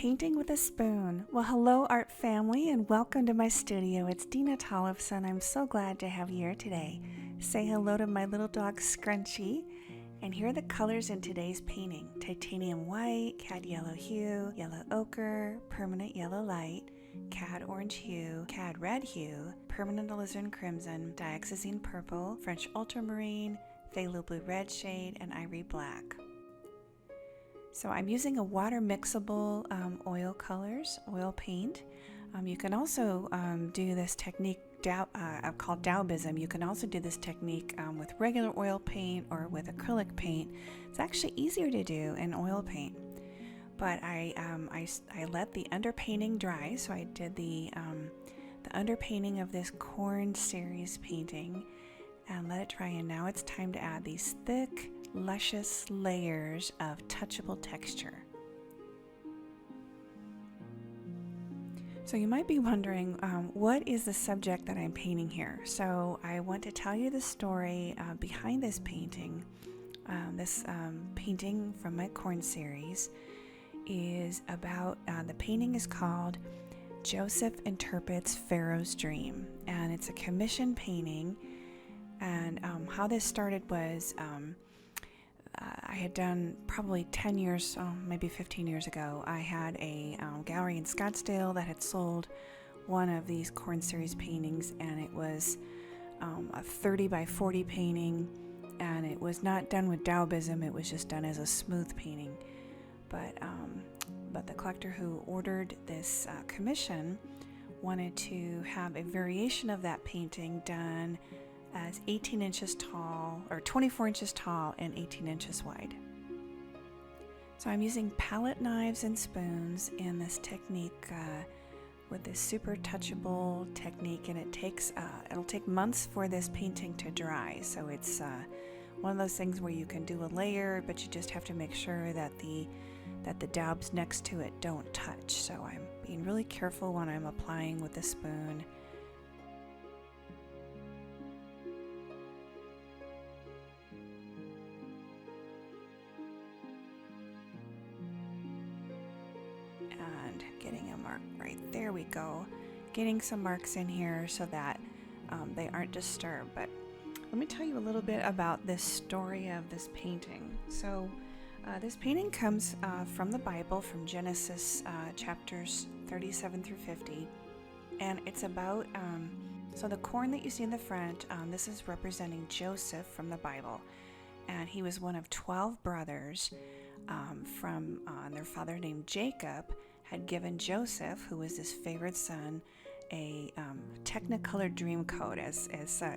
Painting with a spoon. Well, hello art family and welcome to my studio. It's Dena Tollefson. I'm so glad to have you here today. Say hello to my little dog Scrunchy. And here are the colors in today's painting. Titanium white, cad yellow hue, yellow ochre, permanent yellow light, cad orange hue, cad red hue, permanent alizarin crimson, dioxazine purple, French ultramarine, phthalo blue red shade, and ivory black. So I'm using a water mixable oil colors, oil paint. You can also do this technique called Daubism. You can also do this technique with regular oil paint or with acrylic paint. It's actually easier to do in oil paint. But I let the underpainting dry, so I did the underpainting of this corn series painting and let it dry, and now it's time to add these thick, luscious layers of touchable texture. So you might be wondering, what is the subject that I'm painting here? So I want to tell you the story behind this painting. This painting from my corn series is about, the painting is called Joseph Interprets Pharaoh's Dream, and it's a commission painting. And how this started was I had done probably 10 years, maybe 15 years ago, I had a gallery in Scottsdale that had sold one of these corn series paintings, and it was a 30 by 40 painting, and it was not done with Daubism, it was just done as a smooth painting. But the collector who ordered this commission wanted to have a variation of that painting done as 18 inches tall, or 24 inches tall and 18 inches wide. So I'm using palette knives and spoons in this technique with this super touchable technique, and it'll take months for this painting to dry. So it's one of those things where you can do a layer, but you just have to make sure that the daubs next to it don't touch. So I'm being really careful when I'm applying with the spoon. And getting a mark right there, we go. Getting some marks in here so that they aren't disturbed. But let me tell you a little bit about this story of this painting. So this painting comes from the Bible, from Genesis chapters 37 through 50. And it's about, so the corn that you see in the front, this is representing Joseph from the Bible. And he was one of 12 brothers from their father named Jacob had given Joseph, who was his favorite son, a Technicolor Dreamcoat, as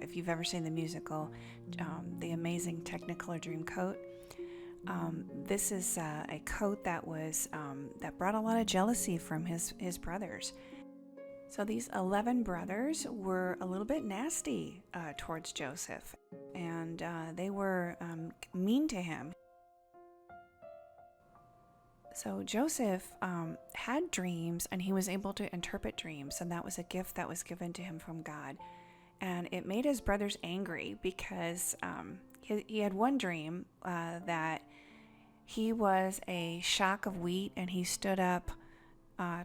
if you've ever seen the musical, the amazing Technicolor Dreamcoat. This is a coat that was that brought a lot of jealousy from his brothers. So these 11 brothers were a little bit nasty towards Joseph, and they were mean to him. So Joseph had dreams, and he was able to interpret dreams, and that was a gift that was given to him from God. And it made his brothers angry because he had one dream that he was a shock of wheat, and he stood up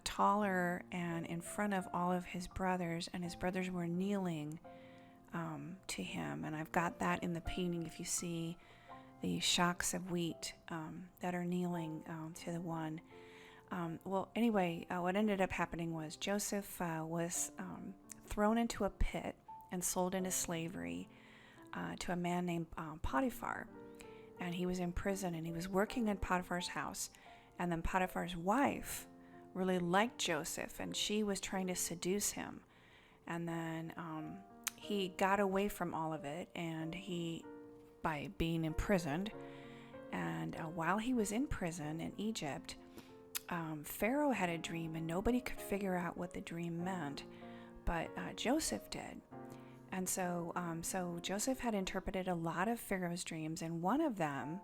taller and in front of all of his brothers, and his brothers were kneeling to him. And I've got that in the painting, if you see the shocks of wheat that are kneeling to the one. Well, anyway, what ended up happening was Joseph was thrown into a pit and sold into slavery to a man named Potiphar. And he was in prison, and he was working in Potiphar's house. And then Potiphar's wife really liked Joseph, and she was trying to seduce him. And then he got away from all of it, and by being imprisoned. And while he was in prison in Egypt, Pharaoh had a dream, and nobody could figure out what the dream meant, but Joseph did. And so Joseph had interpreted a lot of Pharaoh's dreams, and one of them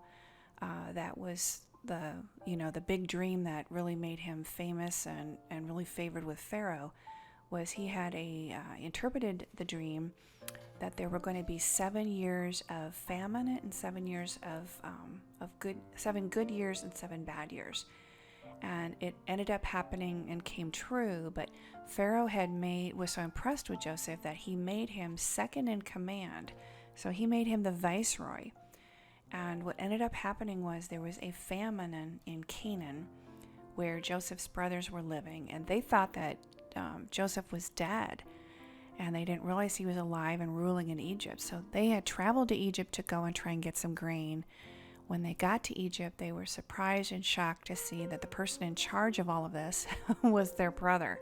that was the big dream that really made him famous and really favored with Pharaoh was he had interpreted the dream that there were going to be 7 years of famine and 7 years of 7 good years and 7 bad years. And it ended up happening and came true, but Pharaoh was so impressed with Joseph that he made him second in command. So he made him the viceroy. And what ended up happening was there was a famine in Canaan where Joseph's brothers were living, and they thought that Joseph was dead, and they didn't realize he was alive and ruling in Egypt. So they had traveled to Egypt to go and try and get some grain. When they got to Egypt, they were surprised and shocked to see that the person in charge of all of this was their brother.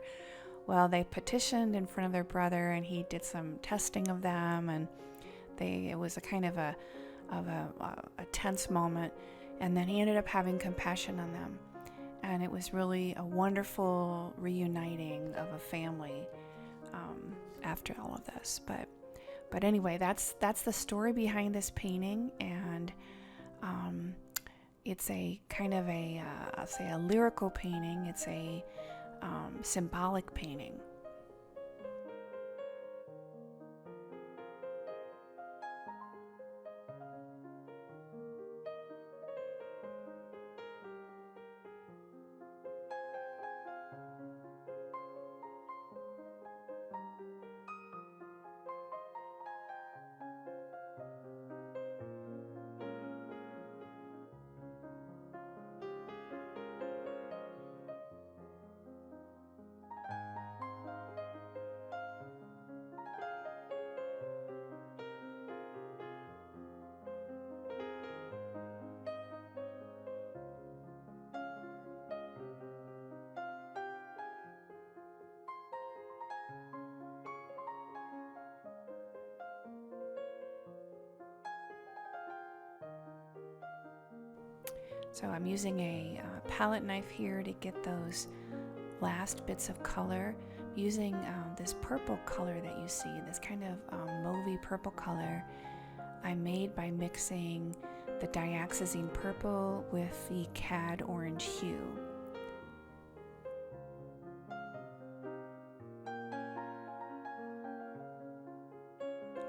Well, they petitioned in front of their brother, and he did some testing of them, and it was a kind of a tense moment. And then he ended up having compassion on them, and it was really a wonderful reuniting of a family after all of this. But anyway, that's the story behind this painting, and it's a kind of I'll say a lyrical painting. It's a symbolic painting. So I'm using a palette knife here to get those last bits of color. I'm using this purple color that you see, this kind of mauvey purple color I made by mixing the dioxazine purple with the cad orange hue.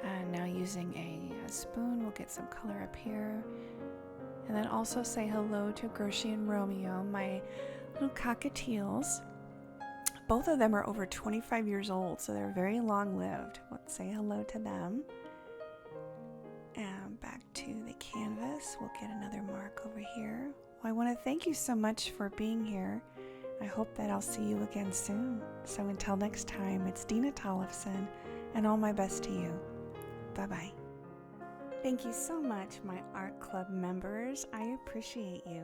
And now using a spoon, we'll get some color up here. And then also say hello to Gershie and Romeo, my little cockatiels. Both of them are over 25 years old, so they're very long-lived. Let's say hello to them. And back to the canvas, we'll get another mark over here. Well, I want to thank you so much for being here. I hope that I'll see you again soon. So until next time, it's Dena Tollefson, and all my best to you. Bye-bye. Thank you so much, my art club members. I appreciate you.